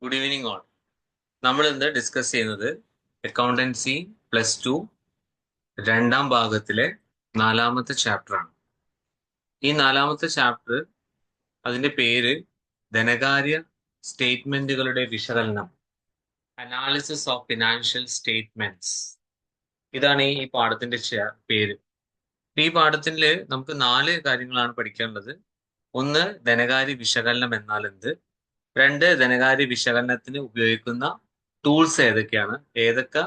Good evening all. നമ്മൾ ഇന്ന് discuss ചെയ്യുന്നത് അക്കൗണ്ടൻസി +2 രണ്ടാം ഭാഗത്തിലെ 4-ാമത്തെ ചാപ്റ്റർ ആണ്. ഈ 4-ാമത്തെ ചാപ്റ്റർ അതിന്റെ പേര് ധനകാര്യ സ്റ്റേറ്റ്മെന്റുകളുടെ വിശകലനം, അനാലിസിസ് ഓഫ് ഫിനാൻഷ്യൽ സ്റ്റേറ്റ്മെന്റ്സ്. ഇതാണ് ഈ പാഠത്തിന്റെ പേര്. ഈ പാഠത്തില് നമുക്ക് 4 കാര്യങ്ങളാണ് പഠിക്കാനുള്ളത്. ഒന്ന്, ധനകാര്യ വിശകലനം എന്നാൽ എന്ത്. 2, ധനകാര്യ വിശകലനത്തിന് ഉപയോഗിക്കുന്ന ടൂൾസ് ഏതൊക്കെയാണ്, ഏതൊക്കെ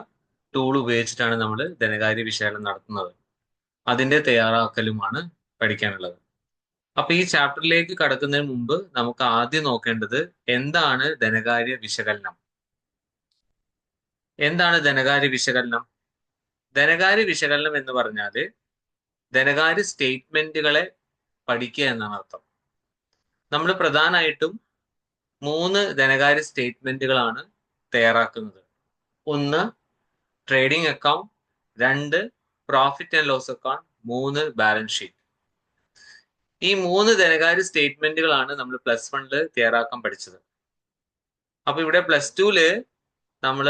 ടൂൾ ഉപയോഗിച്ചിട്ടാണ് നമ്മൾ ധനകാര്യ വിശകലനം നടത്തുന്നത്, അതിന്റെ തയ്യാറാക്കലുമാണ് പഠിക്കാനുള്ളത്. അപ്പൊ ഈ ചാപ്റ്ററിലേക്ക് കടക്കുന്നതിന് മുമ്പ് നമുക്ക് ആദ്യം നോക്കേണ്ടത് എന്താണ് ധനകാര്യ വിശകലനം. എന്താണ് ധനകാര്യ വിശകലനം? ധനകാര്യ വിശകലനം എന്ന് പറഞ്ഞാല് ധനകാര്യ സ്റ്റേറ്റ്മെന്റുകളെ പഠിക്കുക എന്നാണ് അർത്ഥം. നമ്മൾ പ്രധാനമായിട്ടും 3 ധനകാര്യ സ്റ്റേറ്റ്മെന്റുകളാണ് തയ്യാറാക്കുന്നത്. ഒന്ന്, trading account. 2, profit and loss account. 3, balance sheet. ഈ 3 ധനകാര്യ സ്റ്റേറ്റ്മെന്റുകളാണ് നമ്മൾ +1 തയ്യാറാക്കാൻ പഠിച്ചത്. അപ്പൊ ഇവിടെ +2 നമ്മൾ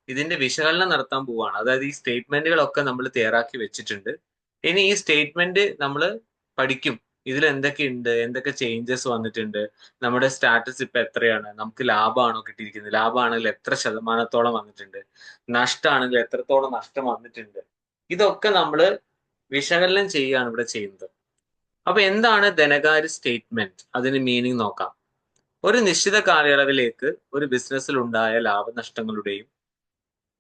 ഇതിന്റെ വിശകലനം നടത്താൻ പോവുകയാണ്. അതായത് ഈ സ്റ്റേറ്റ്മെന്റുകളൊക്കെ നമ്മൾ തയ്യാറാക്കി വെച്ചിട്ടുണ്ട്. ഇനി ഈ സ്റ്റേറ്റ്മെന്റ് നമ്മൾ പഠിക്കും. ഇതിൽ എന്തൊക്കെയുണ്ട്, എന്തൊക്കെ ചേഞ്ചസ് വന്നിട്ടുണ്ട്, നമ്മുടെ സ്റ്റാറ്റസ് ഇപ്പൊ എത്രയാണ്, നമുക്ക് ലാഭമാണോ കിട്ടിയിരിക്കുന്നത്, ലാഭമാണെങ്കിൽ എത്ര ശതമാനത്തോളം വന്നിട്ടുണ്ട്, നഷ്ടമാണെങ്കിൽ എത്രത്തോളം നഷ്ടം വന്നിട്ടുണ്ട്, ഇതൊക്കെ നമ്മൾ വിശകലനം ചെയ്യുകയാണ് ഇവിടെ ചെയ്യുന്നത്. അപ്പൊ എന്താണ് ധനകാര്യ സ്റ്റേറ്റ്മെന്റ്? അതിന് മീനിങ് നോക്കാം. ഒരു നിശ്ചിത കാലയളവിലേക്ക് ഒരു ബിസിനസ്സിൽ ഉണ്ടായ ലാഭനഷ്ടങ്ങളുടെയും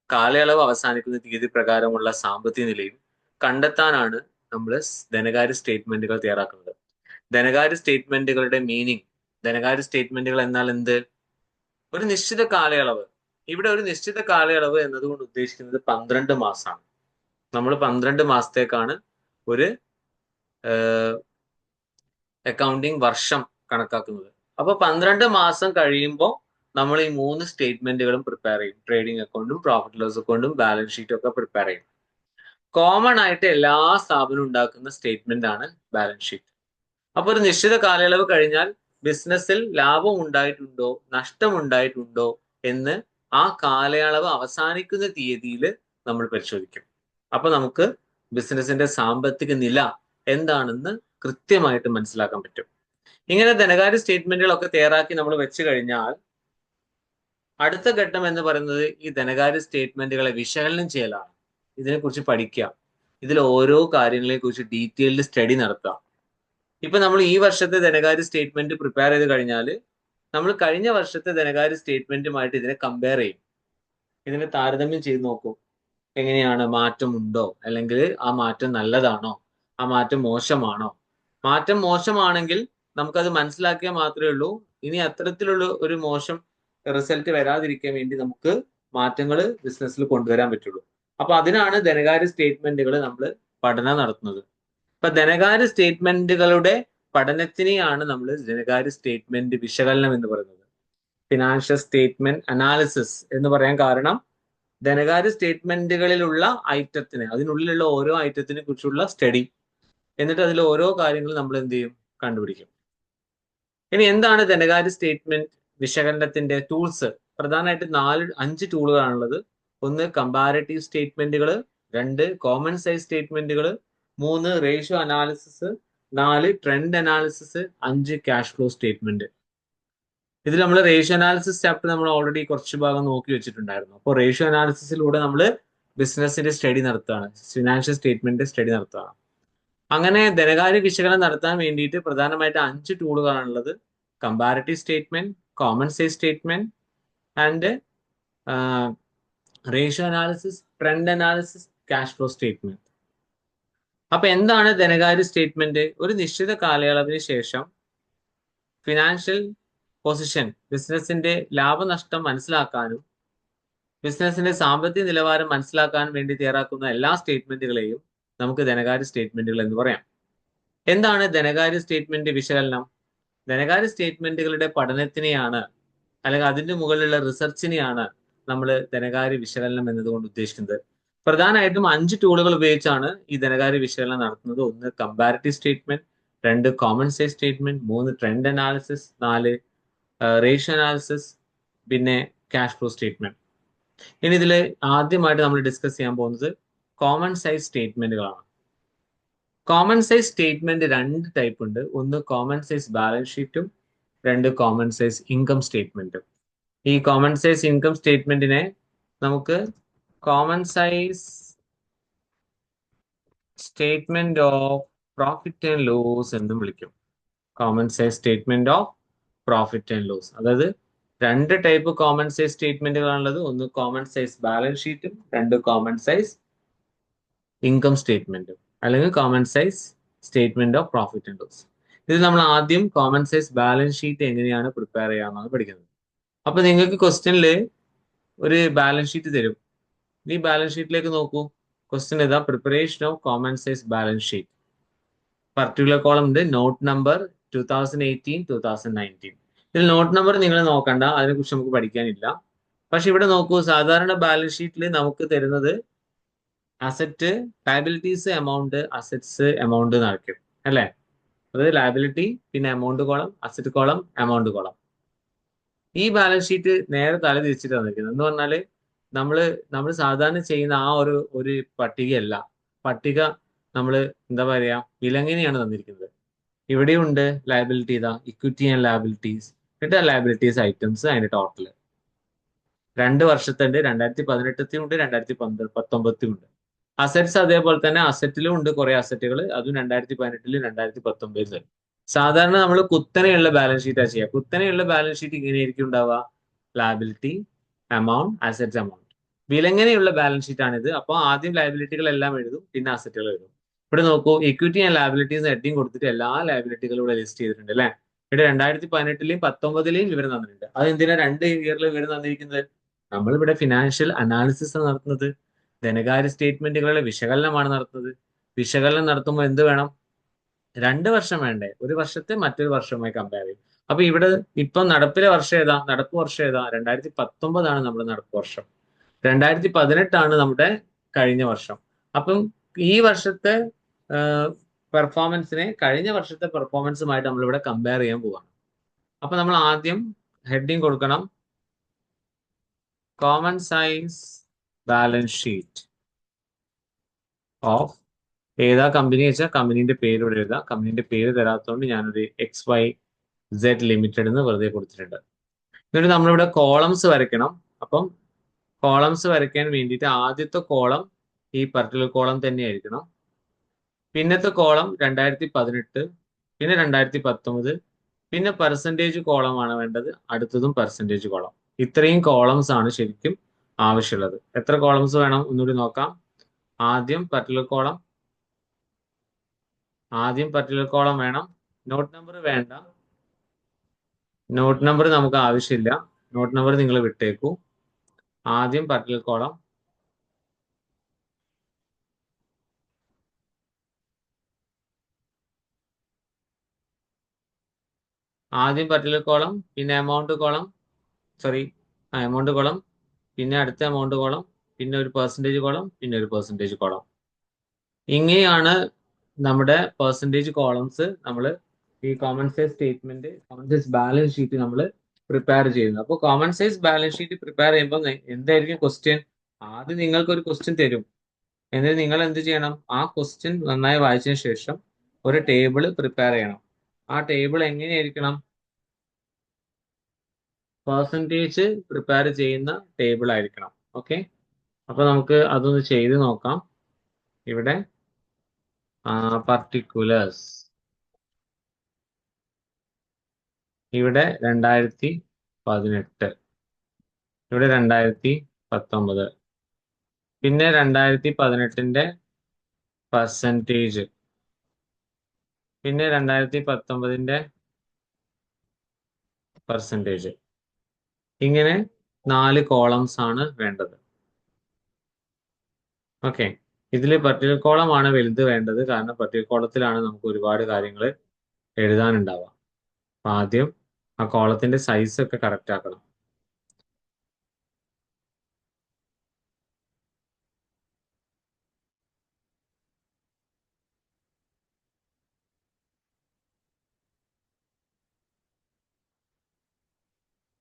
കാലയളവ് അവസാനിക്കുന്ന തീയതി പ്രകാരമുള്ള സാമ്പത്തിക നിലയും കണ്ടെത്താനാണ് നമ്മൾ ധനകാര്യ സ്റ്റേറ്റ്മെന്റുകൾ തയ്യാറാക്കുന്നത്. ധനകാര്യ സ്റ്റേറ്റ്മെന്റുകളുടെ മീനിങ്, ധനകാര്യ സ്റ്റേറ്റ്മെന്റുകൾ എന്നാൽ എന്ത്? ഒരു നിശ്ചിത കാലയളവ്. ഇവിടെ ഒരു നിശ്ചിത കാലയളവ് എന്നതുകൊണ്ട് ഉദ്ദേശിക്കുന്നത് 12 മാസമാണ്. നമ്മൾ 12 മാസത്തേക്കാണ് ഒരു അക്കൗണ്ടിങ് വർഷം കണക്കാക്കുന്നത്. അപ്പൊ 12 മാസം കഴിയുമ്പോൾ നമ്മൾ ഈ 3 സ്റ്റേറ്റ്മെന്റുകളും പ്രിപ്പയർ ചെയ്യും. ട്രേഡിംഗ് അക്കൗണ്ടും പ്രോഫിറ്റ് ലോസ് അക്കൗണ്ടും ബാലൻസ് ഷീറ്റും ഒക്കെ പ്രിപ്പയർ ചെയ്യും. കോമൺ ആയിട്ട് എല്ലാ സ്ഥാപനവും ഉണ്ടാക്കുന്ന സ്റ്റേറ്റ്മെന്റ് ആണ് ബാലൻസ് ഷീറ്റ്. അപ്പൊ ഒരു നിശ്ചിത കാലയളവ് കഴിഞ്ഞാൽ ബിസിനസ്സിൽ ലാഭം ഉണ്ടായിട്ടുണ്ടോ നഷ്ടം ഉണ്ടായിട്ടുണ്ടോ എന്ന് ആ കാലയളവ് അവസാനിക്കുന്ന തീയതിയിൽ നമ്മൾ പരിശോധിക്കും. അപ്പൊ നമുക്ക് ബിസിനസിന്റെ സാമ്പത്തിക നില എന്താണെന്ന് കൃത്യമായിട്ട് മനസ്സിലാക്കാൻ പറ്റും. ഇങ്ങനെ ധനകാര്യ സ്റ്റേറ്റ്മെന്റുകളൊക്കെ തയ്യാറാക്കി നമ്മൾ വെച്ച് കഴിഞ്ഞാൽ അടുത്ത ഘട്ടം എന്ന് പറയുന്നത് ഈ ധനകാര്യ സ്റ്റേറ്റ്മെന്റുകളെ വിശകലനം ചെയ്യലാണ്. ഇതിനെക്കുറിച്ച് പഠിക്കുക, ഇതിൽ ഓരോ കാര്യങ്ങളെ കുറിച്ച് ഡീറ്റെയിൽഡ് സ്റ്റഡി നടത്തുക. ഇപ്പൊ നമ്മൾ ഈ വർഷത്തെ ധനകാര്യ സ്റ്റേറ്റ്മെന്റ് പ്രിപ്പയർ ചെയ്ത് കഴിഞ്ഞാൽ നമ്മൾ കഴിഞ്ഞ വർഷത്തെ ധനകാര്യ സ്റ്റേറ്റ്മെന്റുമായിട്ട് ഇതിനെ കമ്പയർ ചെയ്യും. ഇതിനെ താരതമ്യം ചെയ്ത് നോക്കും. എങ്ങനെയാണ്, മാറ്റം ഉണ്ടോ, അല്ലെങ്കിൽ ആ മാറ്റം നല്ലതാണോ, ആ മാറ്റം മോശമാണോ. മാറ്റം മോശമാണെങ്കിൽ നമുക്കത് മനസ്സിലാക്കിയാൽ മാത്രമേ ഉള്ളൂ ഇനി അത്തരത്തിലുള്ള ഒരു മോശം റിസൾട്ട് വരാതിരിക്കാൻ വേണ്ടി നമുക്ക് മാറ്റങ്ങൾ ബിസിനസ്സിൽ കൊണ്ടുവരാൻ പറ്റുള്ളൂ. അപ്പൊ അതിനാണ് ധനകാര്യ സ്റ്റേറ്റ്മെന്റുകൾ നമ്മൾ പഠനം നടത്തുന്നത്. ഇപ്പൊ ധനകാര്യ സ്റ്റേറ്റ്മെന്റുകളുടെ പഠനത്തിനെയാണ് നമ്മൾ ധനകാര്യ സ്റ്റേറ്റ്മെന്റ് വിശകലനം എന്ന് പറയുന്നത്. ഫിനാൻഷ്യൽ സ്റ്റേറ്റ്മെന്റ് അനാലിസിസ് എന്ന് പറയാൻ കാരണം ധനകാര്യ സ്റ്റേറ്റ്മെന്റുകളിലുള്ള ഐറ്റത്തിന്, അതിനുള്ളിലുള്ള ഓരോ ഐറ്റത്തിനെ കുറിച്ചുള്ള സ്റ്റഡി, എന്നിട്ട് അതിൽ ഓരോ കാര്യങ്ങളും നമ്മൾ എന്ത് ചെയ്യും, കണ്ടുപിടിക്കും. ഇനി എന്താണ് ധനകാര്യ സ്റ്റേറ്റ്മെന്റ് വിശകലനത്തിന്റെ ടൂൾസ്? പ്രധാനമായിട്ട് 5 ടൂളുകളാണുള്ളത്. ഒന്ന്, കമ്പാരറ്റീവ് സ്റ്റേറ്റ്മെന്റുകൾ. 2, കോമൺ സൈസ് സ്റ്റേറ്റ്മെന്റുകൾ. 3, ratio analysis. 4, trend analysis. 5, cash flow statement. ഇതിൽ നമ്മൾ റേഷ്യോ അനാലിസിസ് ചാപ്റ്റർ നമ്മൾ ഓൾറെഡി കുറച്ച് ഭാഗം നോക്കി വെച്ചിട്ടുണ്ടായിരുന്നു. അപ്പോൾ റേഷ്യോ അനാലിസിസിലൂടെ നമ്മൾ ബിസിനസിന്റെ സ്റ്റഡി നടത്തുകയാണ്, ഫിനാൻഷ്യൽ സ്റ്റേറ്റ്മെന്റ് സ്റ്റഡി നടത്തുകയാണ്. അങ്ങനെ ധനകാര്യ വിശകലനം നടത്താൻ വേണ്ടിയിട്ട് പ്രധാനമായിട്ട് 5 ടൂളുകളാണുള്ളത്. Comparative statement, common size statement and ratio analysis, trend analysis, cash flow statement. അപ്പൊ എന്താണ് ധനകാര്യ സ്റ്റേറ്റ്മെന്റ്? ഒരു നിശ്ചിത കാലയളവിന് ശേഷം ഫിനാൻഷ്യൽ പൊസിഷൻ, ബിസിനസിന്റെ ലാഭനഷ്ടം മനസ്സിലാക്കാനും ബിസിനസിന്റെ സാമ്പത്തിക നിലവാരം മനസ്സിലാക്കാനും വേണ്ടി തയ്യാറാക്കുന്ന എല്ലാ സ്റ്റേറ്റ്മെന്റുകളെയും നമുക്ക് ധനകാര്യ സ്റ്റേറ്റ്മെന്റുകൾ എന്ന് പറയാം. എന്താണ് ധനകാര്യ സ്റ്റേറ്റ്മെന്റ് വിശകലനം? ധനകാര്യ സ്റ്റേറ്റ്മെന്റുകളുടെ പഠനത്തിനെയാണ്, അല്ലെങ്കിൽ അതിന്റെ മുകളിലുള്ള റിസർച്ചിനെയാണ് നമ്മൾ ധനകാര്യ വിശകലനം എന്നതുകൊണ്ട് ഉദ്ദേശിക്കുന്നത്. പ്രധാനമായിട്ടും 5 ടൂളുകൾ ഉപയോഗിച്ചാണ് ഈ ധനകാര്യ വിശകലനം നടത്തുന്നത്. ഒന്ന്, comparative statement. 2, common size statement. 3, trend analysis. 4, ratio analysis. പിന്നെ ക്യാഷ് ഫ്ലോ സ്റ്റേറ്റ്മെന്റ്. ഇനി ഇതിൽ ആദ്യമായിട്ട് നമ്മൾ ഡിസ്കസ് ചെയ്യാൻ പോകുന്നത് കോമൺ സൈസ് സ്റ്റേറ്റ്മെന്റുകളാണ്. കോമൺ സൈസ് സ്റ്റേറ്റ്മെന്റ് രണ്ട് ടൈപ്പ് ഉണ്ട്. ഒന്ന് കോമൺ സൈസ് ബാലൻസ് ഷീറ്റും, രണ്ട് കോമൺ സൈസ് ഇൻകം സ്റ്റേറ്റ്മെന്റും. ഈ കോമൺ സൈസ് ഇൻകം സ്റ്റേറ്റ്മെന്റിനെ നമുക്ക് common size statement of profit and loss എന്നും വിളിക്കും. Common size statement of profit and loss. അതായത് രണ്ട് ടൈപ്പ് കോമൺ സൈസ് സ്റ്റേറ്റ്മെന്റുകളാണുള്ളത്. ഒന്ന് കോമൺ സൈസ് ബാലൻസ് ഷീറ്റും, രണ്ട് കോമൺ സൈസ് ഇൻകം സ്റ്റേറ്റ്മെന്റും, അല്ലെങ്കിൽ common size statement of profit and loss. ഇത് നമ്മൾ ആദ്യം കോമൺ സൈസ് ബാലൻസ് ഷീറ്റ് എങ്ങനെയാണ് പ്രിപ്പയർ ചെയ്യാമെന്നാണ് പഠിക്കുന്നത്. അപ്പൊ നിങ്ങൾക്ക് ക്വസ്റ്റ്യനിൽ ഒരു ബാലൻസ് ഷീറ്റ് തരും. ഈ ബാലൻസ് ഷീറ്റിലേക്ക് നോക്കൂ. ക്വസ്റ്റ്യൻ ഇതാ, preparation of common size balance sheet. Particular column ഉണ്ട്, നോട്ട് നമ്പർ 2018-2019. ഇതിൽ നോട്ട് നമ്പർ നിങ്ങൾ നോക്കണ്ട, അതിനെക്കുറിച്ച് നമുക്ക് പഠിക്കാനില്ല. പക്ഷെ ഇവിടെ നോക്കൂ, സാധാരണ ബാലൻസ് ഷീറ്റിൽ നമുക്ക് തരുന്നത് asset, liabilities, amount, assets, amount നടക്കും അല്ലേ? അതായത് ലയബിലിറ്റി, പിന്നെ amount column, asset column, amount column. ഈ ബാലൻസ് ഷീറ്റ് നേരെ തല തിരിച്ചിട്ട് തന്നിരിക്കുന്നത്. എന്ന് പറഞ്ഞാല് നമ്മൾ സാധാരണ ചെയ്യുന്ന ആ ഒരു പട്ടികയല്ല. പട്ടിക നമ്മൾ എന്താ പറയാ, വിലങ്ങനെയാണ് തന്നിരിക്കുന്നത്. ഇവിടെയുണ്ട് ലയബിലിറ്റി, ഇതാ ഇക്വിറ്റി ആൻഡ് ലയബിലിറ്റീസ്, എന്നിട്ട് ലയബിലിറ്റീസ് ഐറ്റംസ്, അതിന്റെ ടോട്ടൽ 2 വർഷത്തെ ഉണ്ട്, 2018 ഉണ്ട്, 2019 ഉണ്ട്. അസറ്റ്സ് അതേപോലെ തന്നെ, അസറ്റിലും ഉണ്ട് കുറെ അസറ്റുകൾ, അതും 2018-ലും 2019-ലും. സാധാരണ നമ്മൾ കുത്തനെയുള്ള ബാലൻസ് ഷീറ്റാണ് ചെയ്യുക. കുത്തനെയുള്ള ബാലൻസ് ഷീറ്റ് ഇങ്ങനെയായിരിക്കും ഉണ്ടാവുക: ലയബിലിറ്റി, എമൗണ്ട്, അസറ്റ്സ്, എമൗണ്ട്. വിലങ്ങനെയുള്ള ബാലൻസ് ഷീറ്റ് ആണിത്. അപ്പോൾ ആദ്യം ലയബിലിറ്റികൾ എല്ലാം എഴുതും, പിന്നെ അസറ്റുകൾ എഴുതും. ഇവിടെ നോക്കൂ, ഇക്വിറ്റി ആൻഡ് ലയബിലിറ്റീസ് ഹെഡിങ് കൊടുത്തിട്ട് എല്ലാ ലയബിലിറ്റികളും ഇവിടെ ലിസ്റ്റ് ചെയ്തിട്ടുണ്ട് അല്ലേ? ഇവിടെ 2018-ലെയും 2019-ലെയും വിവരം തന്നിട്ടുണ്ട്. അത് എന്തിനാ 2 ഇയറിൽ വിവരം തന്നിരിക്കുന്നത്? നമ്മളിവിടെ ഫിനാൻഷ്യൽ അനാലിസിസ് ആണ് നടത്തുന്നത്. ധനകാര്യ സ്റ്റേറ്റ്മെന്റുകളുടെ വിശകലനമാണ് നടത്തുന്നത്. വിശകലനം നടത്തുമ്പോൾ എന്ത് വേണം? 2 വർഷം വേണ്ടേ? ഒരു വർഷത്തെ മറ്റൊരു വർഷവുമായി കമ്പയർ ചെയ്യും. അപ്പൊ ഇവിടെ ഇപ്പം നടപ്പിലെ വർഷം ഏതാ? നടപ്പ് വർഷം ഏതാ? 2019 നമ്മുടെ നടപ്പ് വർഷം. 2018 നമ്മുടെ കഴിഞ്ഞ വർഷം. അപ്പം ഈ വർഷത്തെ പെർഫോമൻസിനെ കഴിഞ്ഞ വർഷത്തെ പെർഫോമൻസുമായിട്ട് നമ്മളിവിടെ കമ്പയർ ചെയ്യാൻ പോവാണ്. അപ്പൊ നമ്മൾ ആദ്യം ഹെഡിങ് കൊടുക്കണം, common size balance sheet of ഏതാ കമ്പനി വെച്ചാൽ കമ്പനീന്റെ പേര് ഇവിടെ എഴുതാം. കമ്പനീന്റെ പേര് തരാത്തതുകൊണ്ട് ഞാനൊരു XYZ ലിമിറ്റഡ് എന്ന് വെറുതെ കൊടുത്തിട്ടുണ്ട്. എന്നിട്ട് നമ്മളിവിടെ കോളംസ് വരയ്ക്കണം. അപ്പം കോളംസ് വരയ്ക്കാൻ വേണ്ടിയിട്ട് ആദ്യത്തെ കോളം ഈ പർട്ടിക്കുലർ കോളം തന്നെ ആയിരിക്കണം. പിന്നത്തെ കോളം 2018, പിന്നെ 2019, പിന്നെ പെർസെൻറ്റേജ് കോളമാണ് വേണ്ടത്. അടുത്തതും പെർസെൻറ്റേജ് കോളം. ഇത്രയും കോളംസ് ആണ് ശരിക്കും ആവശ്യമുള്ളത്. എത്ര കോളംസ് വേണം ഒന്നുകൂടി നോക്കാം. ആദ്യം പർട്ടിക്കുലർ കോളം വേണം. നോട്ട് നമ്പർ വേണ്ട, നോട്ട് നമ്പർ നമുക്ക് ആവശ്യമില്ല. നോട്ട് നമ്പർ നിങ്ങൾ വിട്ടേക്കൂ. ആദ്യം പർട്ടിക്കുലർ കോളം, പിന്നെ എമൗണ്ട് കോളം, എമൗണ്ട് കോളം, പിന്നെ അടുത്ത എമൗണ്ട് കോളം, പിന്നെ ഒരു പെർസെൻറ്റേജ് കോളം, പിന്നെ ഒരു പെർസെൻറ്റേജ് കോളം. ഇങ്ങനെയാണ് നമ്മുടെ പെർസെൻറ്റേജ് കോളംസ് നമ്മൾ ഈ common size statement, common size balance sheet നമ്മൾ പ്രിപ്പയർ ചെയ്യുന്നത്. അപ്പോൾ common size balance sheet prepare ചെയ്യുമ്പോൾ എന്തായിരിക്കും ക്വസ്റ്റ്യൻ? ആദ്യം നിങ്ങൾക്ക് ഒരു ക്വസ്റ്റ്യൻ തരും. എന്നിട്ട് നിങ്ങൾ എന്ത് ചെയ്യണം? ആ ക്വസ്റ്റ്യൻ നന്നായി വായിച്ചതിന് ശേഷം ഒരു ടേബിൾ പ്രിപ്പയർ ചെയ്യണം. ആ ടേബിൾ എങ്ങനെയായിരിക്കണം? പെർസെൻറ്റേജ് പ്രിപ്പയർ ചെയ്യുന്ന ടേബിൾ ആയിരിക്കണം. ഓക്കെ, അപ്പൊ നമുക്ക് അതൊന്ന് ചെയ്ത് നോക്കാം. ഇവിടെ പർട്ടിക്കുലേഴ്സ്, ഇവിടെ 2018, ഇവിടെ 2019, പിന്നെ 2018-ന്റെ പെർസെൻറ്റേജ്, പിന്നെ 2019-ന്റെ പെർസെൻറ്റേജ്. ഇങ്ങനെ 4 കോളംസ് ആണ് വേണ്ടത്. ഓക്കെ, ഇതിൽ പർട്ടിക്കുലർ കോളം ആണ് വലുത് വേണ്ടത്. കാരണം പർട്ടിക്കുലർ കോളത്തിലാണ് നമുക്ക് ഒരുപാട് കാര്യങ്ങൾ എഴുതാനുണ്ടാവുക. അപ്പൊ ആദ്യം ആ കോളത്തിന്റെ സൈസ് ഒക്കെ കറക്റ്റ് ആക്കണം.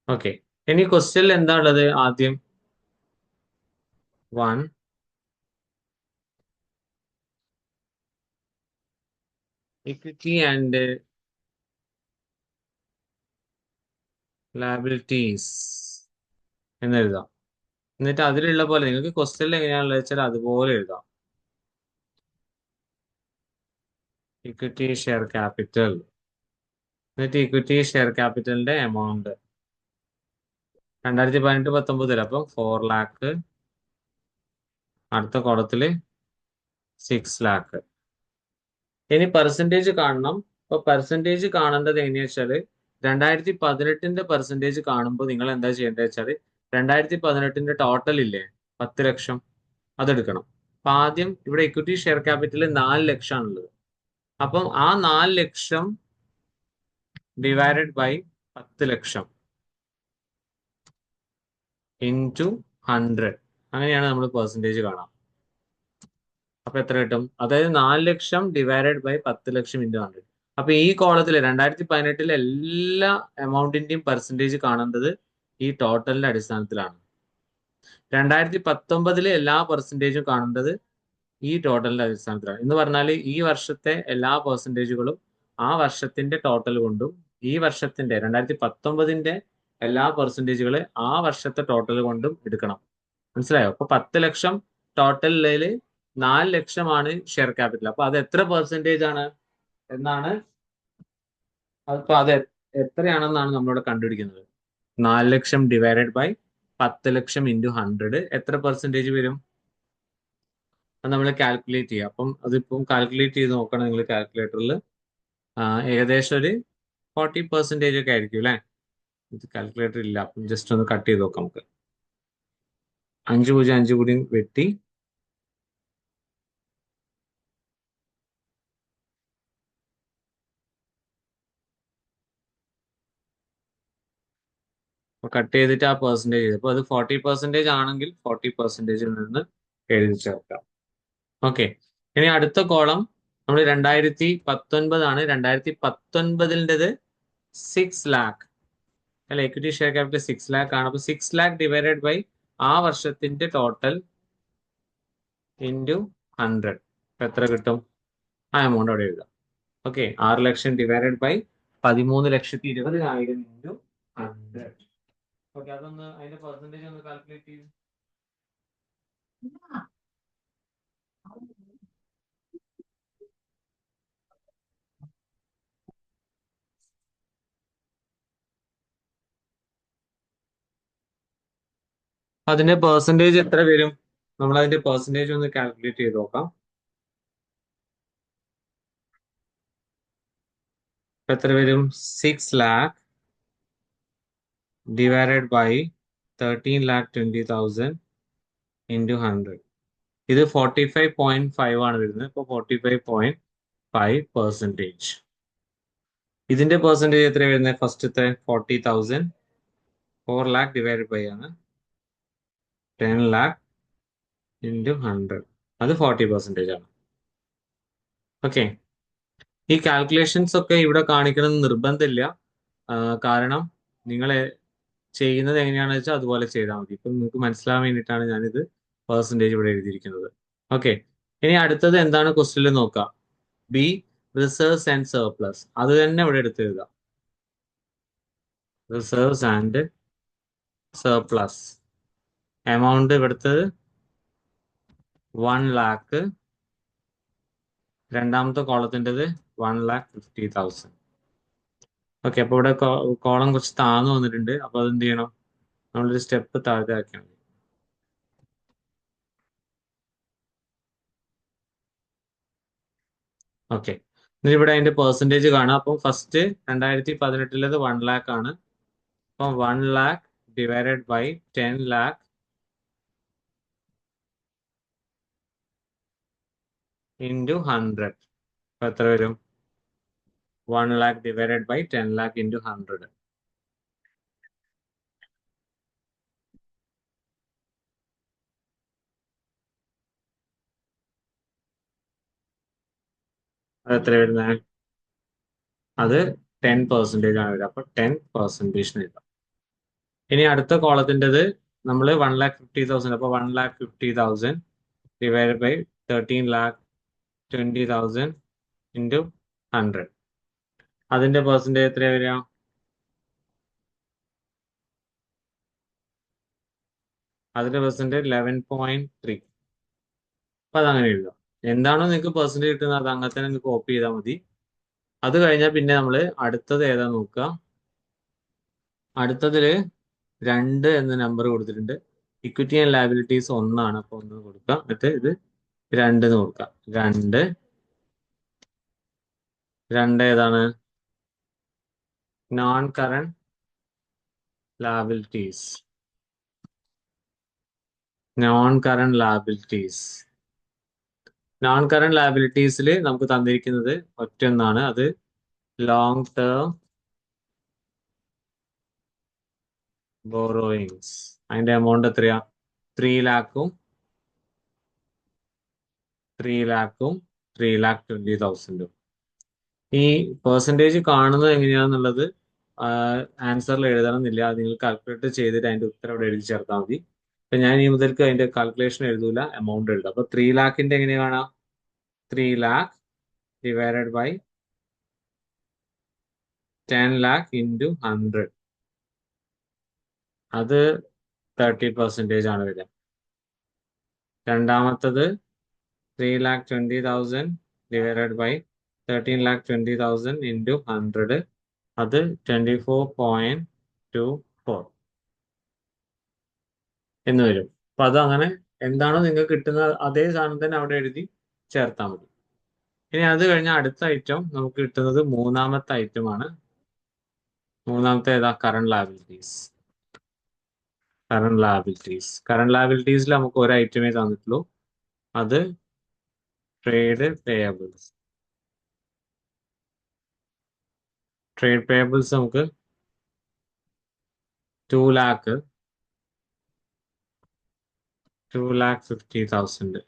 ഓക്കെ, ഇനി ക്വസ്റ്റ്യനിൽ എന്താ ഉള്ളത്? ആദ്യം 1 ഇക്വിറ്റി ആൻഡ് ലയബിലിറ്റീസ് എന്ന് എഴുതാം. എന്നിട്ട് അതിലുള്ള പോലെ നിങ്ങൾക്ക് ക്വസ്റ്റ്യനിൽ എങ്ങനെയാണുള്ളത് വെച്ചാൽ അതുപോലെ എഴുതാം. ഇക്വിറ്റി ഷെയർ ക്യാപിറ്റൽ, എന്നിട്ട് ഇക്വിറ്റി ഷെയർ ക്യാപിറ്റലിന്റെ എമൗണ്ട് 2018-19 അപ്പം 4 ലാക്ക്, അടുത്ത കോളത്തില് 6 ലാക്ക്. ഇനി പെർസെൻറ്റേജ് കാണണം. അപ്പൊ പെർസെൻറ്റേജ് കാണേണ്ടത് എങ്ങനെയാ വെച്ചാല് 2018 പെർസെൻറ്റേജ് കാണുമ്പോൾ നിങ്ങൾ എന്താ ചെയ്യേണ്ടത് വെച്ചാൽ 2018 ടോട്ടൽ ഇല്ലേ 10 ലക്ഷം, അതെടുക്കണം. അപ്പൊ ആദ്യം ഇവിടെ ഇക്വിറ്റി ഷെയർ ക്യാപിറ്റൽ 4 ലക്ഷമാണുള്ളത്. അപ്പം ആ 4 ലക്ഷം ഡിവൈഡഡ് ബൈ 10 ലക്ഷം ഇൻറ്റു 100, അങ്ങനെയാണ് നമ്മൾ പെർസെൻറ്റേജ് കാണാം. അപ്പൊ എത്ര കിട്ടും? അതായത് 4 ലക്ഷം ഡിവൈഡഡ് ബൈ 10 ലക്ഷം ഇൻറ്റു 100. അപ്പൊ ഈ കോളത്തിൽ 2018 എല്ലാ എമൗണ്ടിന്റെയും പെർസെൻറ്റേജ് കാണേണ്ടത് ഈ ടോട്ടലിന്റെ അടിസ്ഥാനത്തിലാണ്. 2019 എല്ലാ പെർസെൻറ്റേജും കാണേണ്ടത് ഈ ടോട്ടലിന്റെ അടിസ്ഥാനത്തിലാണ്. എന്ന് പറഞ്ഞാൽ ഈ വർഷത്തെ എല്ലാ പെർസെൻറ്റേജുകളും ആ വർഷത്തിന്റെ ടോട്ടൽ കൊണ്ടും ഈ വർഷത്തിന്റെ 2019 എല്ലാ പെർസെൻറ്റേജുകൾ ആ വർഷത്തെ ടോട്ടൽ കൊണ്ടും എടുക്കണം. മനസ്സിലായോ? അപ്പൊ 10 ലക്ഷം ടോട്ടലില് 4 ലക്ഷമാണ് ഷെയർ ക്യാപിറ്റൽ. അപ്പൊ അത് എത്ര പെർസെൻറ്റേജ് ആണ് എന്നാണ്, അപ്പൊ അത് എത്രയാണെന്നാണ് നമ്മളിവിടെ കണ്ടുപിടിക്കുന്നത്. 4 ലക്ഷം ഡിവൈഡഡ് ബൈ 10 ലക്ഷം ഇൻറ്റു 100 എത്ര പെർസെൻറ്റേജ് വരും? അത് നമ്മൾ കാൽക്കുലേറ്റ് ചെയ്യുക. അപ്പം അതിപ്പം കാൽക്കുലേറ്റ് ചെയ്ത് നോക്കണം നിങ്ങൾ കാൽക്കുലേറ്ററിൽ. ഏകദേശം ഒരു 40% ഒക്കെ ആയിരിക്കും അല്ലെ? ഇത് കാൽക്കുലേറ്റർ ഇല്ല, അപ്പം ജസ്റ്റ് ഒന്ന് കട്ട് ചെയ്ത് നോക്കാം നമുക്ക്. 5 പൂജ്യം 5 കൂടി വെട്ടി കട്ട് ചെയ്തിട്ട് ആ പെർസെൻറ്റേജ്, അപ്പോൾ അത് 40% ആണെങ്കിൽ 40%ൽ നിന്ന് എഴുതി ചേർക്കാം. ഓക്കെ. ഇനി അടുത്ത കോളം നമ്മൾ 2019 ആണ്. 2019 6 ലാക്ക് അല്ല, equity ഷെയർ ക്യാപിറ്റൽ 6 ലാക്ക് ആണ്. അപ്പൊ 6 ലാക്ക് ഡിവൈഡഡ് ബൈ ആ വർഷത്തിന്റെ ടോട്ടൽ ഇൻറ്റു 100 എത്ര കിട്ടും? ആ എമൗണ്ട് അവിടെ എഴുതാം. ഓക്കെ. 6 ലക്ഷം ഡിവൈഡഡ് ബൈ 13,20,000 ഇൻറ്റു 100. ഓക്കെ, അതൊന്ന് അതിന്റെ പെർസെൻറ്റേജ് ഒന്ന് കാൽക്കുലേറ്റ് ചെയ്യും. അതിന്റെ പെർസെൻറ്റേജ് എത്ര വരും? നമ്മൾ അതിന്റെ പെർസെൻറ്റേജ് ഒന്ന് കാൽക്കുലേറ്റ് ചെയ്ത് നോക്കാം. എത്ര വരും? 6 ലാക്ക് ഡിവൈഡഡ് ബൈ 13,20,000 ഇൻറ്റു 100. ഇത് 45.5 ആണ് വരുന്നത്. ഇപ്പോൾ 45.5%. ഇതിന്റെ പെർസെൻറ്റേജ് എത്ര വരുന്നത്? ഫസ്റ്റത്തെ 40,000 4 ലാക്ക് ഡിവൈഡഡ് ബൈ ആണ് 10 ലാക്ക് ഇൻറ്റു 100. അത് 40% ആണ്. ഓക്കെ. ഈ കാൽക്കുലേഷൻസ് ഒക്കെ ഇവിടെ കാണിക്കണം എന്ന് നിർബന്ധമില്ല. കാരണം നിങ്ങൾ ചെയ്യുന്നത് എങ്ങനെയാണെന്ന് വെച്ചാൽ അതുപോലെ ചെയ്താൽ മതി. ഇപ്പം നിങ്ങൾക്ക് മനസ്സിലാവാൻ വേണ്ടിയിട്ടാണ് ഞാനിത് പെർസെൻറ്റേജ് ഇവിടെ എഴുതിയിരിക്കുന്നത്. ഓക്കെ. ഇനി അടുത്തത് എന്താണ് ക്വസ്റ്റ്യനിൽ നോക്കാം. ബി റിസർവ്സ് ആൻഡ് സർപ്ലസ്, അത് തന്നെ ഇവിടെ എടുത്ത് എഴുതാം. റിസർവ്സ് ആൻഡ് സർപ്ലസ് എമൗണ്ട് ഇവിടുത്തെ 1 ലാക്ക്, രണ്ടാമത്തെ കോളത്തിൻ്റെത് 1,50,000. ഓക്കെ. അപ്പൊ ഇവിടെ കോളം കുറച്ച് താഴ്ന്നു വന്നിട്ടുണ്ട്. അപ്പൊ അതെന്ത് ചെയ്യണം? നമ്മളൊരു സ്റ്റെപ്പ് താഴെ ആക്കിയാൽ മതി. ഓക്കെ. ഇനി ഇവിടെ അതിന്റെ പെർസെൻറ്റേജ് കാണാം. അപ്പം ഫസ്റ്റ് 2018 1 ലാക്ക് ആണ്. അപ്പം 1 lakh divided by 10 lakh into 100 എത്ര വരും? 1 lakh divided by 10 lakh into 100. അത് എത്ര വരുന്നത്? അത് 10% ആണ് വരിക. അപ്പൊ 10% എഴുതാം. ഇനി അടുത്ത കോളത്തിൻ്റെത് നമ്മൾ 1,50,000, അപ്പോൾ 1,50,000 ഡിവൈഡ് ബൈ 13,20,000 ഇൻറ്റു 100. അതിന്റെ പെർസെൻറ്റേജ് എത്രയാ വരിക? അതിന്റെ പെർസെൻറ്റേജ് 11.3. അപ്പൊ അതങ്ങനെ എഴുതാം. എന്താണോ നിങ്ങൾക്ക് പെർസെൻറ്റേജ് കിട്ടുന്നത് അത് അങ്ങനെ തന്നെ നിങ്ങൾക്ക് കോപ്പി ചെയ്താൽ മതി. അത് കഴിഞ്ഞാൽ പിന്നെ നമ്മൾ അടുത്തത് ഏതാ നോക്കുക. അടുത്തതില് 2 എന്ന നമ്പർ കൊടുത്തിട്ടുണ്ട്. ഇക്വിറ്റി ആൻഡ് ലയബിലിറ്റീസ് 1 ആണ്. അപ്പൊ 1 കൊടുക്കാം. എന്നിട്ട് ഇത് 2 എന്ന് കൊടുക്കാം. 2 ഏതാണ്? Non current liabilities. Non current liabilities. Non current ലയബിലിറ്റീസിൽ നമുക്ക് തന്നിരിക്കുന്നത് ഒറ്റൊന്നാണ്. അത് ലോങ് ടേം ബോറോയിങ്സ്. അതിന്റെ എമൗണ്ട് എത്രയാ? 3 ലാഖും 3,20,000. ഈ പെർസെൻറ്റേജ് കാണുന്നത് എങ്ങനെയാണെന്നുള്ളത് ആൻസറിൽ എഴുതണമെന്നില്ല. അത് നിങ്ങൾ കാൽക്കുലേറ്റ് ചെയ്തിട്ട് അതിന്റെ ഉത്തരം ഇവിടെ എഴുതി ചേർത്താൽ മതി. അപ്പൊ ഞാൻ ഈ മുതൽക്ക് അതിന്റെ കാൽക്കുലേഷൻ എഴുതൂല, എമൗണ്ട് എഴുതാം. അപ്പൊ 3 ലാഖിന്റെ എങ്ങനെ കാണാം? 3 lakh divided by 10 lakh into 100. അത് 30% ആണ് വരിക. രണ്ടാമത്തത് 3,20,000 ഡിവൈഡഡ് ബൈ 13,20,000 ഇൻറ്റു 100. അത് 24.24 എന്ന് വരും. അപ്പൊ അത് അങ്ങനെ എന്താണോ നിങ്ങൾക്ക് കിട്ടുന്ന അതേ സാധനം തന്നെ അവിടെ എഴുതി ചേർത്താൽ മതി. ഇനി അത് കഴിഞ്ഞാൽ അടുത്ത ഐറ്റം നമുക്ക് കിട്ടുന്നത് മൂന്നാമത്തെ ഐറ്റമാണ്. മൂന്നാമത്തെ ഏതാ? Current liabilities. കറണ്ട് ലയബിലിറ്റീസിൽ നമുക്ക് ഒരു ഐറ്റമേ തന്നിട്ടുള്ളൂ. അത് ട്രേഡ് പേയബിൾസ്. ട്രേഡ് പേയബിൾസ് നമുക്ക് 2,50,000.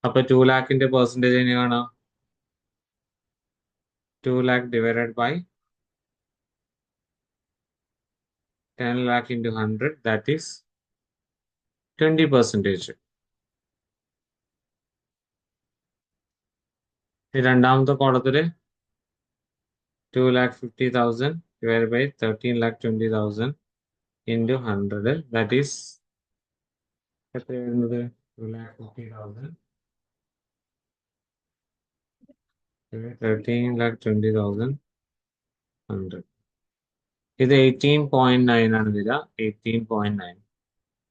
അപ്പൊ 2 ലാഖിന്റെ പെർസെൻറ്റേജ് എങ്ങനെ കാണാം? 2 lakh divided by 10 lakh into 100. That is 20%. രണ്ടാമത്തെ കോളത്തില് 2,50,000 divided by 13,20,000 into 100. That is എത്ര വരുന്നത്? 2,50,000 13,20,000 100. ഇത് 18.9 ആണ് വരിക. 18.9.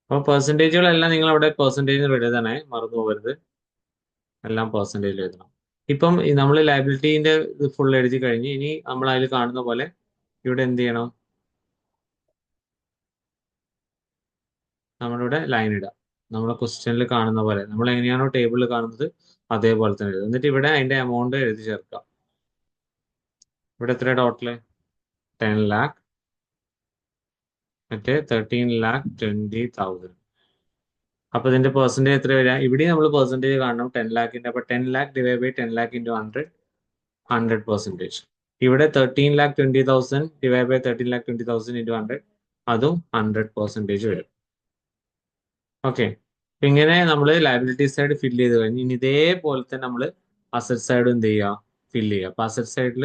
അപ്പോൾ പെർസെൻറ്റേജുകളെല്ലാം നിങ്ങൾ അവിടെ പെർസെൻറ്റേജ് എഴുതണേ, മറന്നു പോകരുത്. എല്ലാം പെർസെൻറ്റേജിൽ എഴുതണം. ഇപ്പം നമ്മൾ ലയബിലിറ്റീന്റെ ഇത് ഫുൾ എഴുതി കഴിഞ്ഞ് ഇനി നമ്മൾ അതിൽ കാണുന്ന പോലെ ഇവിടെ എന്ത് ചെയ്യണം? നമ്മളിവിടെ ലൈൻ ഇടാം. നമ്മുടെ ക്വസ്റ്റ്യനിൽ കാണുന്ന പോലെ നമ്മൾ എങ്ങനെയാണോ ടേബിളിൽ കാണുന്നത് അതേപോലെ തന്നെ എഴുതും. എന്നിട്ട് ഇവിടെ അതിന്റെ എമൗണ്ട് എഴുതി ചേർക്കാം. ഇവിടെ എത്ര ടോട്ടല്? 10 ലാഖ് മറ്റേ 13,20,000. അപ്പൊ ഇതിന്റെ പെർസെൻറ്റേജ് എത്ര വരിക? ഇവിടെ നമ്മൾ പെർസെൻറ്റേജ് കാണണം 10 ലാഖിന്റെ. അപ്പൊ 10 lakh divide by 10 lakh into 100%. ഇവിടെ 13,20,000 ഡിവൈഡ് ബൈ 13,20,000 ഇൻറ്റു 100. അതും 100% വരും. ഓക്കെ. ഇങ്ങനെ നമ്മൾ ലയബിലിറ്റി സൈഡ് ഫില്ല് ചെയ്ത് കഴിഞ്ഞ് ഇനി ഇതേപോലെ തന്നെ നമ്മൾ അസറ്റ് സൈഡ് എന്ത് ചെയ്യുക? ഫില്ല് ചെയ്യുക. അപ്പൊ അസറ്റ് സൈഡിൽ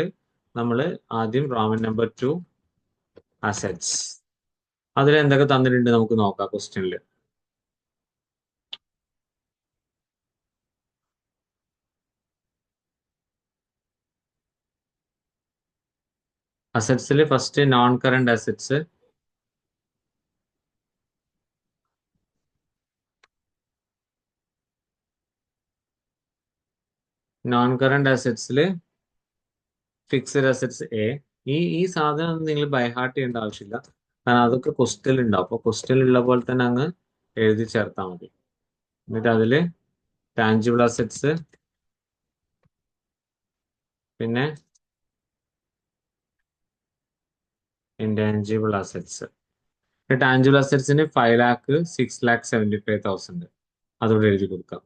നമ്മൾ ആദ്യം റോമൻ നമ്പർ 2 അസറ്റ്സ്. അതിൽ എന്തൊക്കെ തന്നിട്ടുണ്ട് നമുക്ക് നോക്കാം ക്വസ്റ്റ്യനിൽ. അസറ്റ്സിൽ first non current assets. Non current അസറ്റ്സിൽ ഫിക്സഡ് അസറ്റ്സ് എ. ഈ സാധനം നിങ്ങൾ ബൈഹാർട്ട് ചെയ്യേണ്ട ആവശ്യമില്ല, കാരണം അതൊക്കെ ക്വസ്റ്റ്യനിൽ ഉണ്ടാവും. അപ്പൊ ക്വസ്റ്റ്യനിൽ ഉള്ള പോലെ തന്നെ അങ്ങ് എഴുതി ചേർത്താൽ മതി. എന്നിട്ട് അതില് ടാഞ്ചിബിൾ അസറ്റ്സ്, പിന്നെ ഇൻടാഞ്ചിബിൾ അസറ്റ്സ്. ടാഞ്ചിബിൾ അസറ്റ്സിന് 5,06,75,000 അതോടെ എഴുതി കൊടുക്കാം.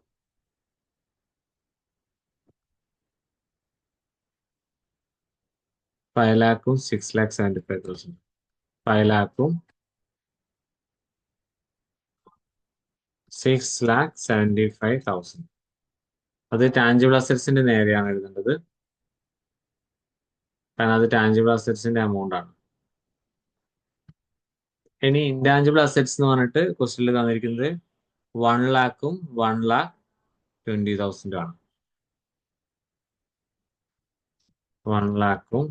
5,06,75,000. 5,00,000 6,75,000. അത് ടാഞ്ചിബിൾ അസറ്റ്സിന്റെ നേരെയാണ് എഴുതേണ്ടത്, കാരണം അത് ടാഞ്ചിബിൾ അസറ്റ്സിന്റെ എമൗണ്ട് ആണ്. ഇനി ഇൻടാഞ്ചിബിൾ അസറ്റ്സ് എന്ന് പറഞ്ഞിട്ട് ക്വസ്റ്റ്യനിൽ തന്നിരിക്കുന്നത് 1,00,000 1,20,000 ആണ്. 1,00,000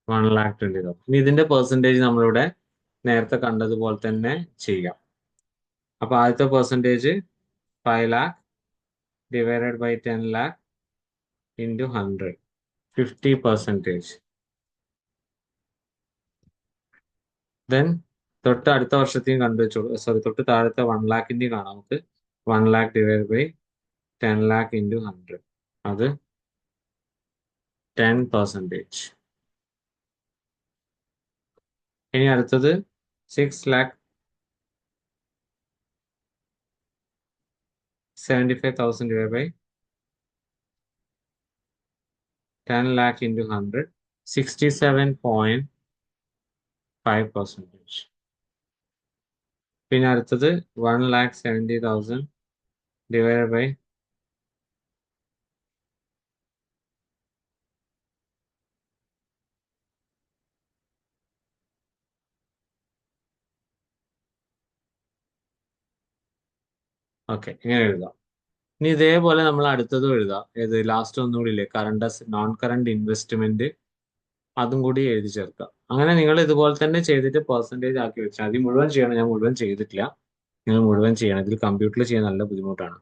1,20,000. ഇനി ഇതിന്റെ പെർസെൻറ്റേജ് നമ്മളിവിടെ നേരത്തെ കണ്ടതുപോലെ തന്നെ ചെയ്യാം. അപ്പൊ ആദ്യത്തെ percentage 5 lakh divided by 10 lakh into 100, 50%. Then തൊട്ട് അടുത്ത വർഷത്തെയും കണ്ടുവെച്ചോളൂ. സോറി, തൊട്ട് താഴത്തെ 1,00,000ന്റെയും കാണാം നമുക്ക്. 1 lakh divide by 10 lakh into 100, അത് 10%. ഇനി അടുത്തത് 6,75,000 ഡിവൈഡ് ബൈ 10 lakh ഇൻറ്റു 100, 67.5%. പിന്നെ അടുത്തത് 1,70,000 ഡിവൈഡ് ബൈ ഇങ്ങനെ എഴുതാം. ഇനി ഇതേപോലെ നമ്മൾ അടുത്തതും എഴുതാം. ഏത് ലാസ്റ്റ് ഒന്നുകൂടി ഇല്ലേ, കറണ്ട് നോൺ കറണ്ട് ഇൻവെസ്റ്റ്മെന്റ്, അതും കൂടി എഴുതി ചേർക്കാം. അങ്ങനെ നിങ്ങൾ ഇതുപോലെ തന്നെ ചെയ്തിട്ട് പെർസെൻറ്റേജ് ആക്കി വെച്ചാൽ അത് മുഴുവൻ ചെയ്യണം. ഞാൻ മുഴുവൻ ചെയ്തിട്ടില്ല, നിങ്ങൾ മുഴുവൻ ചെയ്യണം. ഇതിൽ കമ്പ്യൂട്ടറിൽ ചെയ്യാൻ നല്ല ബുദ്ധിമുട്ടാണ്.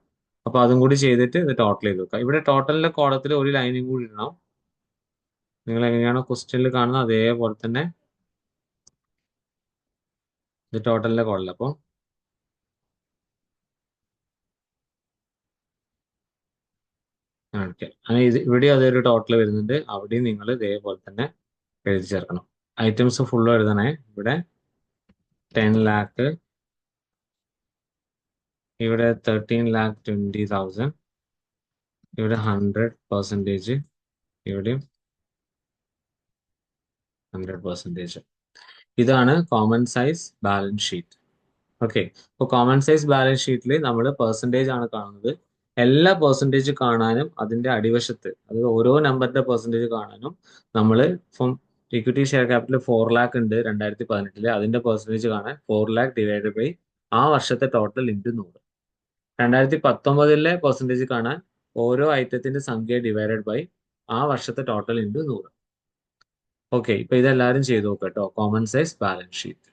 അപ്പൊ അതും കൂടി ചെയ്തിട്ട് ഇത് ടോട്ടൽ ചെയ്ത് വെക്കാം. ഇവിടെ ടോട്ടലിന്റെ കോളത്തിൽ ഒരു ലൈനും കൂടി ഇടണം. നിങ്ങൾ എങ്ങനെയാണോ ക്വസ്റ്റ്യനിൽ കാണുന്നത് അതേപോലെ തന്നെ ഇത് ടോട്ടലിന്റെ കോളിൽ. അപ്പോൾ അങ്ങനെ ഇവിടെ അതൊരു ടോട്ടൽ വരുന്നുണ്ട്, അവിടെയും നിങ്ങൾ ഇതേപോലെ തന്നെ എഴുതി ചേർക്കണം. ഐറ്റംസ് ഫുള്ള് എഴുതണേ. ഇവിടെ 10 lakh, ഇവിടെ 13,20,000, ഇവിടെ 100%, ഇവിടെയും 100%. ഇതാണ് കോമൺ സൈസ് ബാലൻസ് ഷീറ്റ്. അപ്പോൾ കോമൺ സൈസ് ബാലൻസ് ഷീറ്റിൽ നമ്മൾ പെർസെൻറ്റേജ് ആണ് കാണുന്നത്. എല്ലാ പെർസെൻറ്റേജ് കാണാനും അതിന്റെ അടിവശത്ത്, അതായത് ഓരോ നമ്പറിന്റെ പെർസെൻറ്റേജ് കാണാനും നമ്മൾ ഇക്വിറ്റി ഷെയർ ക്യാപിറ്റൽ 4 lakh ഉണ്ട് 2018, അതിന്റെ പെർസെൻറ്റേജ് കാണാൻ 4 lakh ഡിവൈഡ് ബൈ ആ വർഷത്തെ ടോട്ടൽ ഇൻറ്റു 100. 2019 പെർസെൻറ്റേജ് കാണാൻ ഓരോ ഐറ്റത്തിന്റെ സംഖ്യ ഡിവൈഡഡ് ബൈ ആ വർഷത്തെ ടോട്ടൽ ഇൻറ്റു 100. ഇപ്പൊ ഇതെല്ലാവരും ചെയ്തു നോക്കാം കേട്ടോ, കോമൺ സൈസ് ബാലൻസ് ഷീറ്റ്.